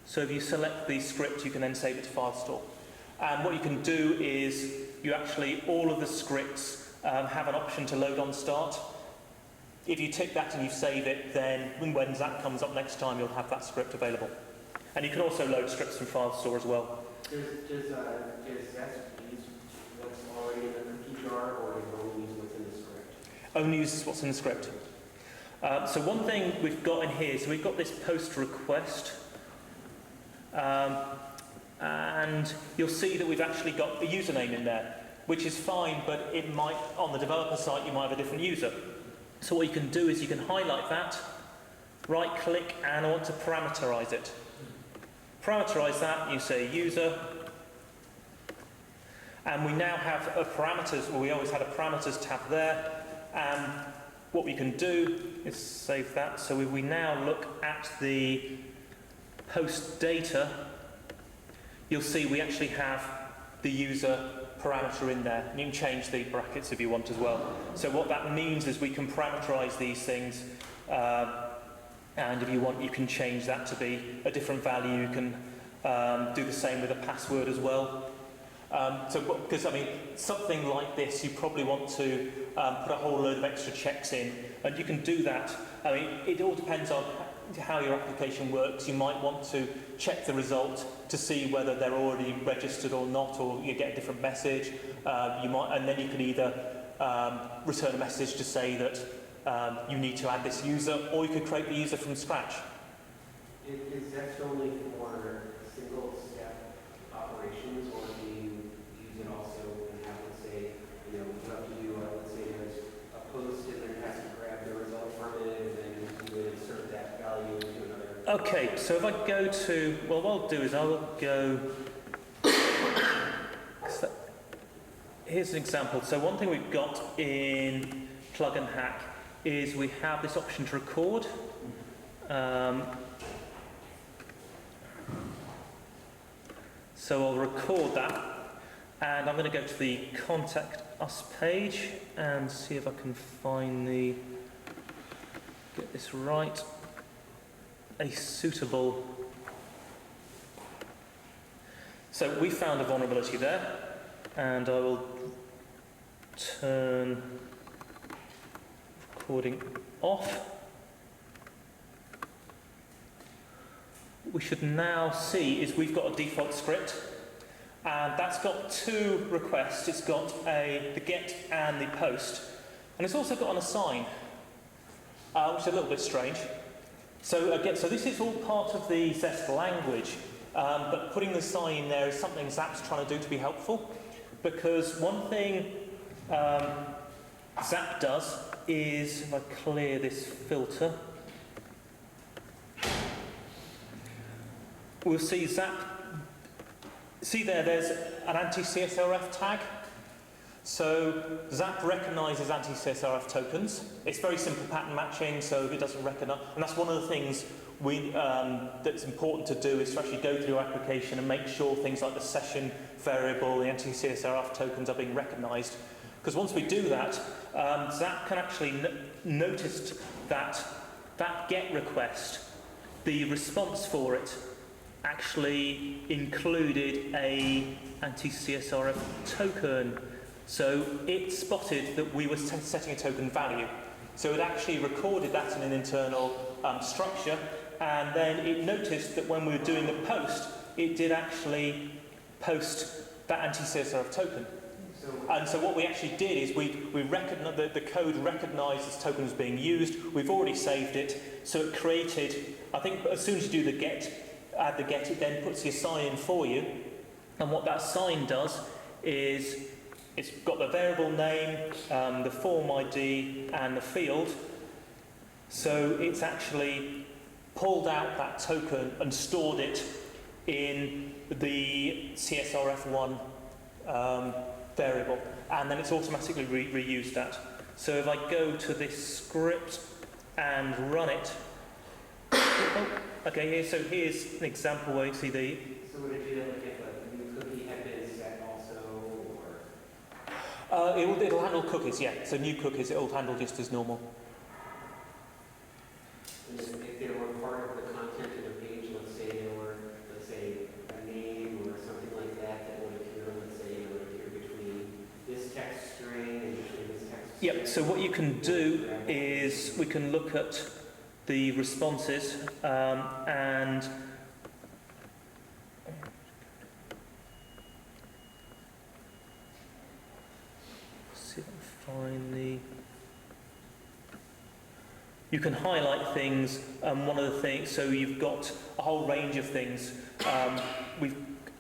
So if you select the script, you can then save it to file store. And what you can do is you actually, all of the scripts have an option to load on start. If you tick that and you save it, then when ZAP comes up next time, you'll have that script available. And you can also load scripts from file store as well. Does Zest use what's already in the PTR, or does it only use what's in the script? Only uses what's in the script. So one thing we've got in here, so we've got this post request. And you'll see that we've actually got a username in there, which is fine, but it might, on the developer site, you might have a different user. So what you can do is you can highlight that, right-click, and I want to parameterize it. Parameterize that, you say user, and we now have a parameters, well, we always had a parameters tab there, and what we can do is save that. So we now look at the post data, you'll see we actually have the user parameter in there. And you can change the brackets if you want as well. So what that means is we can parameterize these things, and if you want, you can change that to be a different value. You can do the same with a password as well. Because I mean, something like this, you probably want to put a whole load of extra checks in, and you can do that. I mean, it all depends on how your application works. You might want to check the result to see whether they're already registered or not, or you get a different message. And then you can either return a message to say that you need to add this user, or you could create the user from scratch. Is Zest only for single-step operations, or do you use it also and have, let's say, you have to do, let's say there's a post and then it has to grab the result from it, and then you would insert that value into another. Okay, so if I go to, well, what I'll do is I will go, so here's an example. So one thing we've got in Plug and Hack is we have this option to record. So I'll record that, and I'm going to go to the Contact Us page and see if I can find get this right, a suitable. So we found a vulnerability there, and I will turn recording off. What we should now see is we've got a default script, and that's got two requests. It's got the get and the post, and it's also got an assign, which is a little bit strange. So again, so this is all part of the Zest language, but putting the assign in there is something Zap's trying to do to be helpful, because one thing Zap does is, if I clear this filter, we'll see Zap, see there's an anti-CSRF tag. So Zap recognises anti-CSRF tokens. It's very simple pattern matching, so it doesn't recognise, and that's one of the things that's important to do, is to actually go through your application and make sure things like the session variable, the anti-CSRF tokens are being recognised. Because once we do that, Zap can actually notice that GET request, the response for it, actually included a anti-CSRF token. So it spotted that we were setting a token value. So it actually recorded that in an internal structure, and then it noticed that when we were doing the post, it did actually post that anti-CSRF token. And so what we actually did is we recognized that the code recognised this token was being used. We've already saved it, so it created, I think as soon as you do the get, add the get, it then puts the assign in for you. And what that assign does is it's got the variable name, the form ID, and the field. So it's actually pulled out that token and stored it in the CSRF1 variable, and then it's automatically reused that. So if I go to this script and run it, okay, here's an example where you see the. So would it do that if a new cookie had been set also, or? It'll handle cookies, yeah. So new cookies, it'll handle just as normal. And if they were part of the content of the page, let's say a name or something like that would appear, let's say it would appear between this text string and between this text string. Yep, so what you can do is we can look at the responses and see if I can find the. You can highlight things, one of the things, so you've got a whole range of things,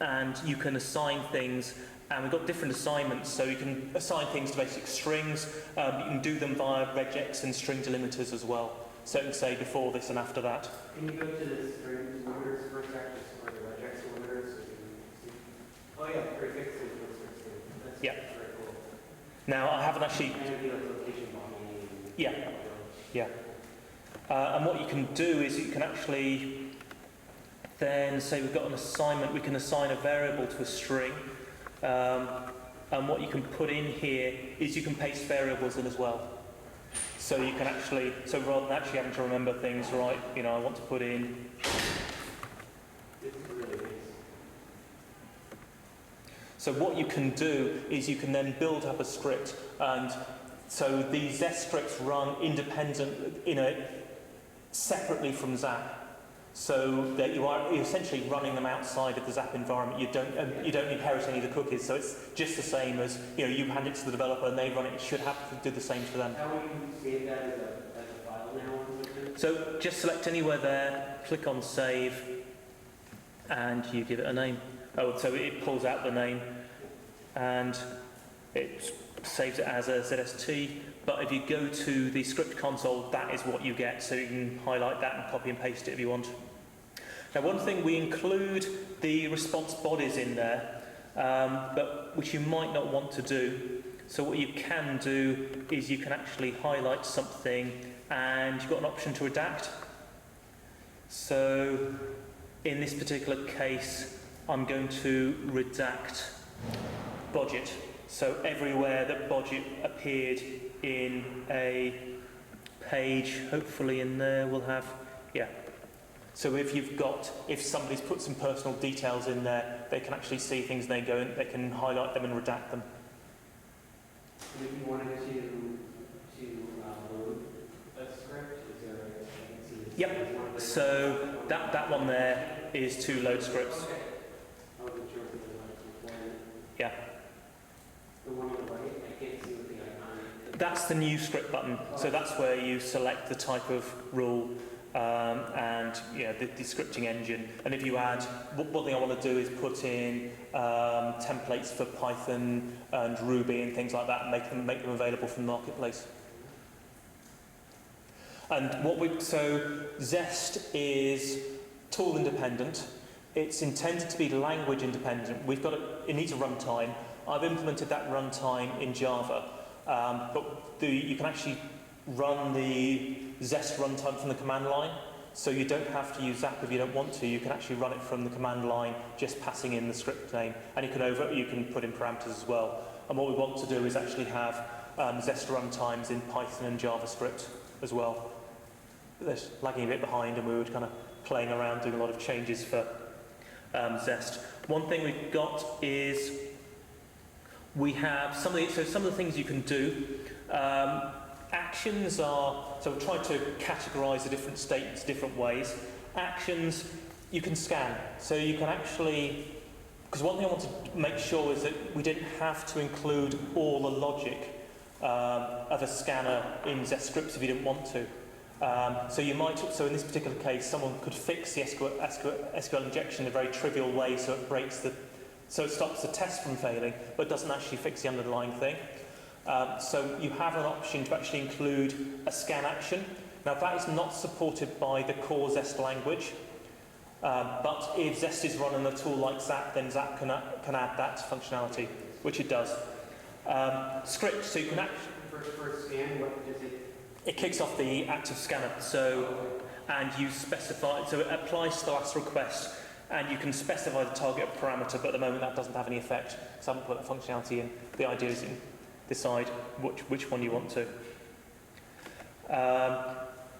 and you can assign things, and we've got different assignments, so you can assign things to basic strings, you can do them via regex and string delimiters as well, so you can say before this and after that. Can you go to the string delimiters first, actually, or the regex delimiters? So you can see. Oh yeah, prefixes and postfixes. That's Yeah. very cool. Now, I haven't actually. And it'd be like location bombing. Yeah. Yeah. And what you can do is you can actually then say we've got an assignment, we can assign a variable to a string, and what you can put in here is you can paste variables in as well. So you can actually, so rather than actually having to remember things, right, you know, I want to put in. This is really nice. So what you can do is you can then build up a script, and so these Zest scripts run independent, separately from ZAP. So that you're essentially running them outside of the ZAP environment. You don't inherit any of the cookies. So it's just the same as you hand it to the developer and they run it. It should have to do the same to them. How will you save that as a file now? So just select anywhere there, click on save, and you give it a name. Oh, so it pulls out the name, and it saves it as a ZST. But if you go to the script console, that is what you get. So you can highlight that and copy and paste it if you want. Now, one thing, we include the response bodies in there, but which you might not want to do. So what you can do is you can actually highlight something, and you've got an option to redact. So in this particular case, I'm going to redact budget. So everywhere that budget appeared in a page, hopefully in there we'll have, yeah. So if somebody's put some personal details in there, they can actually see things and they can highlight them and redact them. And if you wanted to load a script, is there a Yep, so that one there is to load scripts. Okay. I wasn't sure if it was like Yeah. the one on the right, I can't see what the icon is. That's the new script button. So that's where you select the type of rule and the scripting engine. And if you add, one thing I want to do is put in templates for Python and Ruby and things like that, and make them available from the marketplace. And so Zest is tool independent. It's intended to be language independent. It needs a runtime. I've implemented that runtime in Java, but you can actually run the Zest runtime from the command line, so you don't have to use ZAP if you don't want to. You can actually run it from the command line, just passing in the script name, and you can put in parameters as well. And what we want to do is actually have Zest runtimes in Python and JavaScript as well. They're lagging a bit behind, and we were kind of playing around doing a lot of changes for Zest. One thing we've got is we have some of the things you can do. Actions are, so we've tried to categorize the different statements different ways. Actions, you can scan. So you can actually, because one thing I want to make sure is that we didn't have to include all the logic of a scanner in Zest scripts if you didn't want to. So in this particular case, someone could fix the SQL injection in a very trivial way, so it stops the test from failing, but doesn't actually fix the underlying thing. So you have an option to actually include a scan action. Now that is not supported by the core Zest language, but if Zest is running a tool like ZAP, then ZAP can add that functionality, which it does. Script, so you can actually... For scan, what does it... It kicks off the active scanner, and you specify, so it applies to the last request, and you can specify the target parameter, but at the moment that doesn't have any effect, so I haven't put that functionality in. The idea is to decide which one you want to.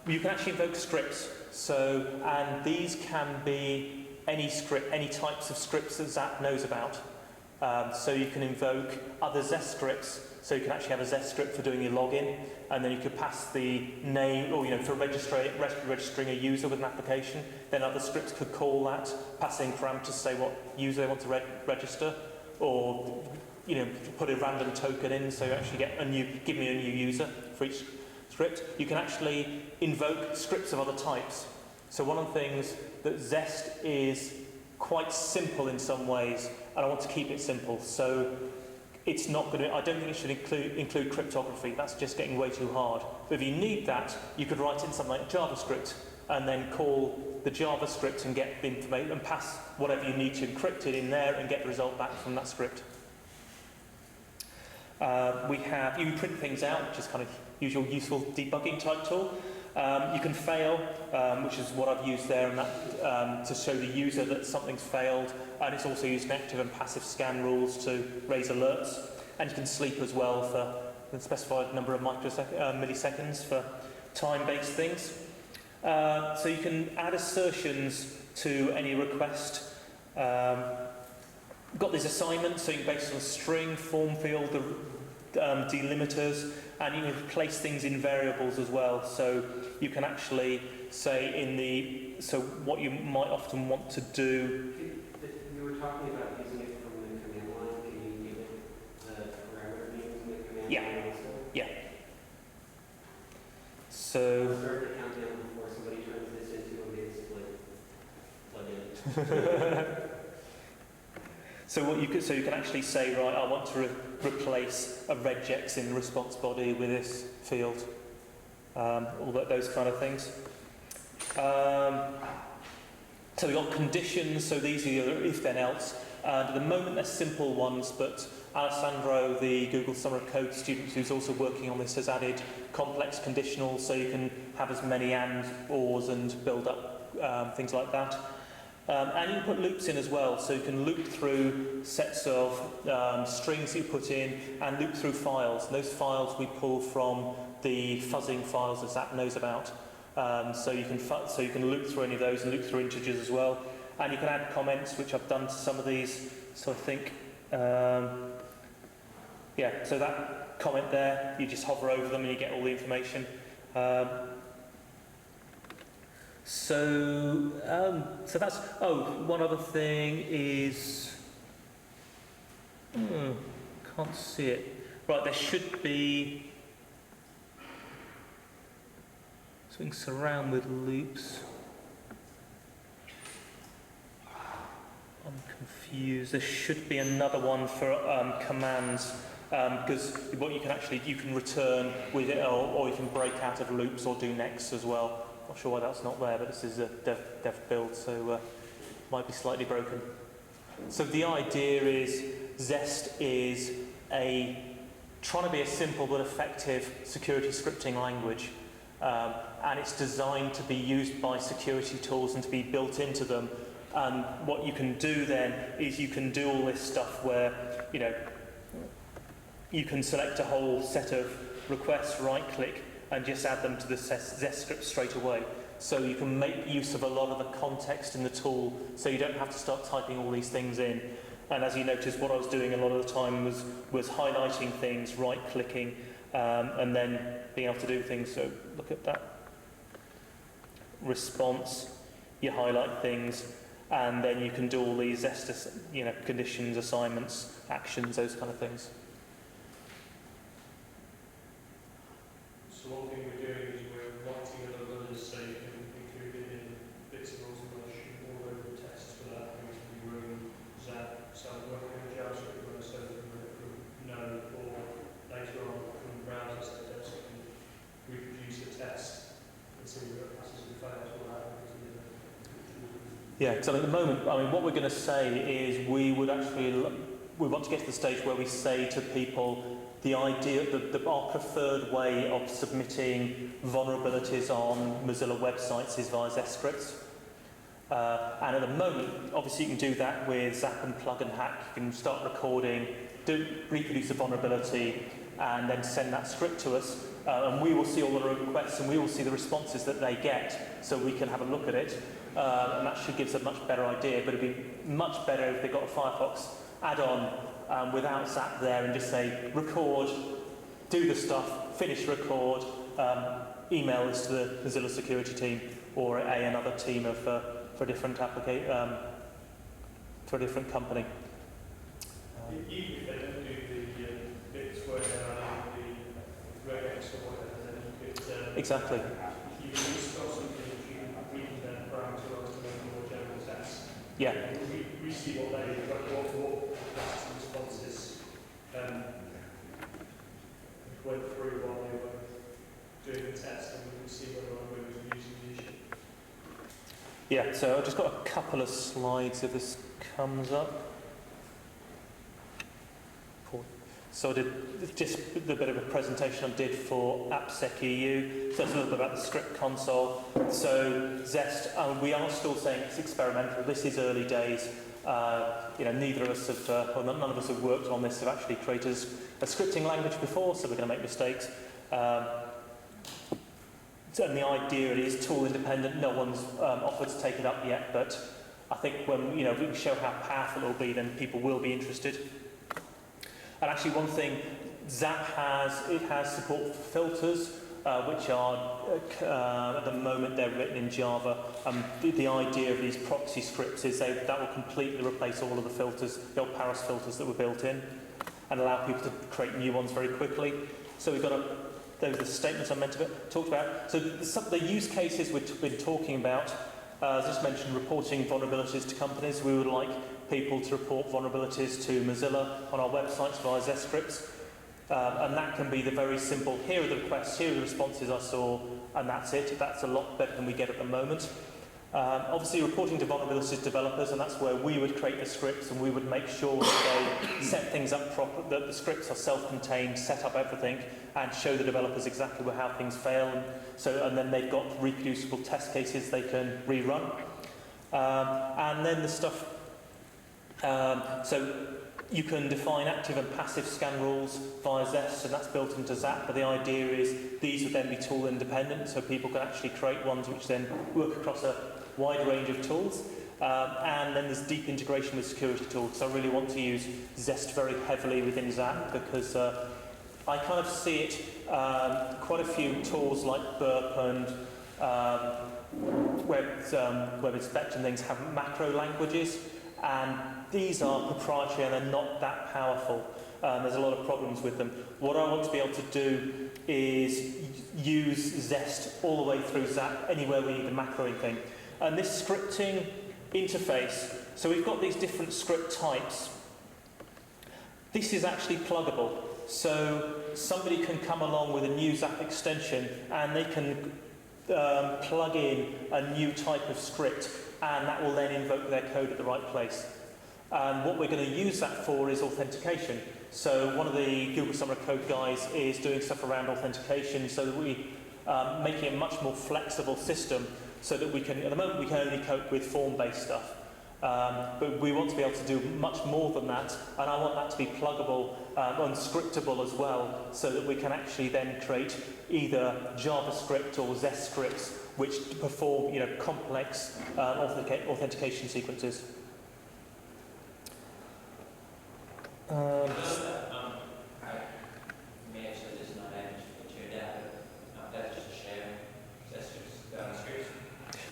You can actually invoke scripts, and these can be any script, any types of scripts that ZAP knows about. So you can invoke other Zest scripts, so you can actually have a Zest script for doing your login, and then you could pass the name, or for registering a user with an application. Then other scripts could call that, pass in parameters to say what user they want to register, or put a random token in, so you actually get give me a new user for each script. You can actually invoke scripts of other types. So one of the things that Zest is quite simple in some ways, and I want to keep it simple. So it's not going to, I don't think it should include cryptography. That's just getting way too hard. But if you need that, you could write in something like JavaScript and then call the JavaScript and get the information and pass whatever you need to encrypt it in there and get the result back from that script. You can print things out, which is kind of usual useful debugging type tool. You can fail, which is what I've used there, and that to show the user that something's failed. And it's also used in active and passive scan rules to raise alerts. And you can sleep as well for a specified number of milliseconds for time-based things. So you can add assertions to any request. Got these assignments, so you can based on a string, form field, the delimiters, and you can place things in variables as well. So you can actually say so what you might often want to do. You were talking about using it from the command line. Can you give it the parameter names in the command line also? Yeah. So Start the countdown before somebody turns this into a plug-in. So you can actually say, right, I want to replace a regex in the response body with this field, all those kind of things. So we've got conditions, so these are your if then else. At the moment they're simple ones, but Alessandro, the Google Summer of Code student who's also working on this, has added complex conditionals, so you can have as many and, ors, and build up things like that. And you can put loops in as well, so you can loop through sets of strings that you put in and loop through files. And those files we pull from the fuzzing files that ZAP knows about. So you can loop through any of those and loop through integers as well. And you can add comments, which I've done to some of these. So I think, so that comment there, you just hover over them and you get all the information. So that's, one other thing is, can't see it. Right, there should be something surround with loops. I'm confused. There should be another one for commands, because what you can return with it, or you can break out of loops or do next as well. Not sure why that's not there, but this is a dev build, so might be slightly broken. So the idea is Zest is trying to be a simple but effective security scripting language, and it's designed to be used by security tools and to be built into them. And what you can do then is you can do all this stuff where you can select a whole set of requests, right-click, and just add them to the Zest script straight away. So you can make use of a lot of the context in the tool, so you don't have to start typing all these things in. And as you noticed, what I was doing a lot of the time was highlighting things, right-clicking, and then being able to do things. So look at that. Response, you highlight things, and then you can do all these Zest, conditions, assignments, actions, those kind of things. So one thing we're doing is we're writing an alert Yeah, because at the moment, I mean, what we're going to say is we want to get to the stage where we say to people the idea that our preferred way of submitting vulnerabilities on Mozilla websites is via Zest scripts. And at the moment, obviously you can do that with ZAP and plug and hack. You can start recording, reproduce a vulnerability, and then send that script to us. And we will see all the requests and we will see the responses that they get, so we can have a look at it. And that should give us a much better idea, but it'd be much better if they got a Firefox add-on without ZAP there and just say, record, do the stuff, finish record, email this to the Mozilla security team or another team of, for a different for a different company. Even if they don't do the bits where they're adding the regex or whatever, then you could... Exactly. If you install something, you can then parameterize to make more general tests. Yeah. We see what the responses went through while they were doing the test, and we can see whether or not we were using the issue. Yeah, so I've just got a couple of slides if this comes up. So I did just the bit of a presentation I did for AppSec EU. So it's a little bit about the script console. So Zest, we are still saying it's experimental. This is early days. Neither of us have, none of us have worked on this, have actually created a scripting language before, so we're going to make mistakes. And the idea is tool independent. No one's offered to take it up yet, but I think when we can show how powerful it will be, then people will be interested. And actually, one thing ZAP has support for filters, which are at the moment they're written in Java. The idea of these proxy scripts is that will completely replace all of the filters, the old Paris filters that were built in, and allow people to create new ones very quickly. So we've got those are the statements I meant to talk about. So the use cases we've been talking about, as I just mentioned, reporting vulnerabilities to companies. We would like people to report vulnerabilities to Mozilla on our websites via Zest scripts. And that can be the very simple, here are the requests, here are the responses I saw, and that's it. That's a lot better than we get at the moment. Obviously, reporting to vulnerabilities to developers, and that's where we would create the scripts and we would make sure that they set things up properly, that the scripts are self-contained, set up everything, and show the developers exactly how things fail. And then they've got reproducible test cases they can rerun. And then the stuff, so you can define active and passive scan rules via Zest, and that's built into ZAP, but the idea is these would then be tool independent, so people can actually create ones which then work across a wide range of tools. And then there's deep integration with security tools. So I really want to use Zest very heavily within ZAP because I kind of see it, quite a few tools like Burp and Web Inspect and things have macro languages, and these are proprietary and they're not that powerful. There's a lot of problems with them. What I want to be able to do is use Zest all the way through ZAP anywhere we need a macroing thing. And this scripting interface, so we've got these different script types. This is actually pluggable. So somebody can come along with a new ZAP extension and they can plug in a new type of script, and that will then invoke their code at the right place. And what we're going to use that for is authentication. So one of the Google Summer of Code guys is doing stuff around authentication so that we making a much more flexible system so that we can, at the moment we can only cope with form-based stuff. But we want to be able to do much more than that, and I want that to be pluggable, unscriptable as well, so that we can actually then create either JavaScript or Zest scripts which perform complex authentication sequences.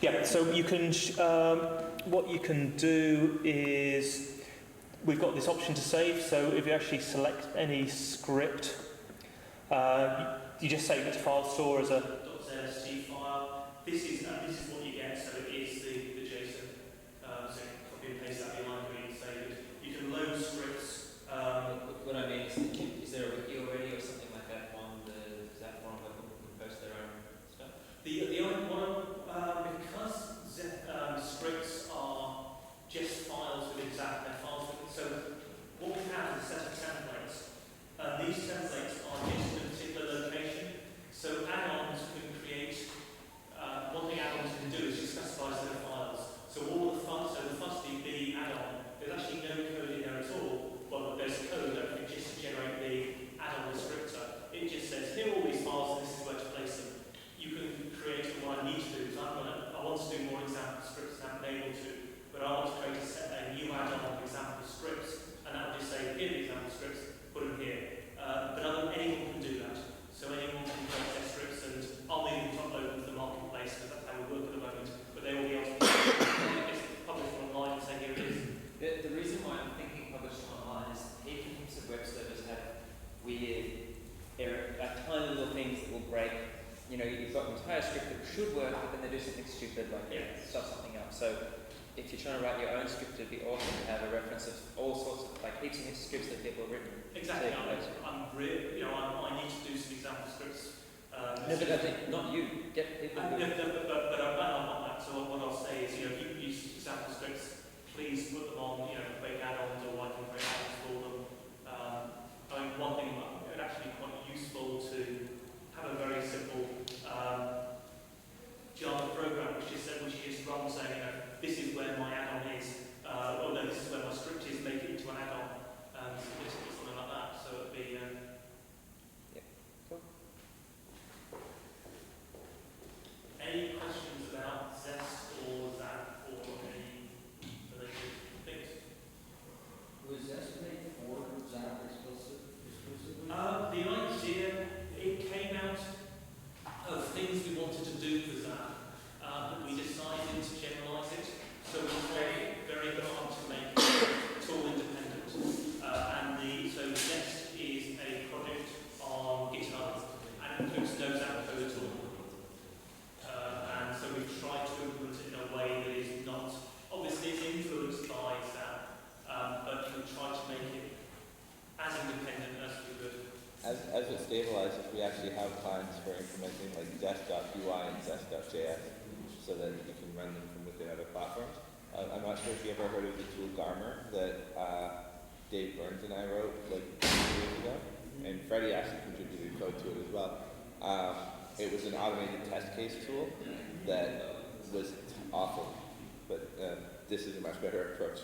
Yeah, so you can, what you can do is, we've got this option to save, so if you actually select any script, you just save it to file store as a .zst file. This is what you get, so it is the JSON, so copy and paste that in your library and save it. You can load scripts. What I mean is there a wiki already or something like that on the ZAP forum where people can post their own stuff? The only one, because scripts are weird tiny little things that will break. You know, you've got an entire script that should work, but then they do something stupid, like stuff something up. So if you're trying to write your own script, it'd be awesome to have a reference of all sorts of, like, heaps and heaps of scripts that people have written. Exactly. I'm really, you know, I need to do some example scripts. No, but I think not you. Get people. But I plan on that. So what I'll say is, you know, if you use example scripts, please put them on, you know, create add-ons or writing create add-ons for them. I mean, one thing that would actually be quite useful to have a very simple Java program which is run saying, you know, this is where my add-on is, or no, this is where my script is, make it into an add-on, something like that. So it'd be. Cool. Any questions about Zest or ZAP or any related things? Was Zest made for ZAP exclusively? The idea, it came out of things we wanted to do for ZAP, but we decided to generalise it. So we tried very hard to make it all independent. So Zest is a project on GitHub and it includes no ZAP code at all. And so we've tried to implement it in a way that is not, obviously it's influenced by ZAP, but we've tried to make it as independent as we could. As it stabilizes, we actually have plans for implementing like Zest.ui and Zest.js so that you can run them from within other platforms. I'm not sure if you ever heard of the tool Garmer that Dave Burns and I wrote like 2 years ago, and Freddie actually contributed code to it as well. It was an automated test case tool that was awful, but this is a much better approach.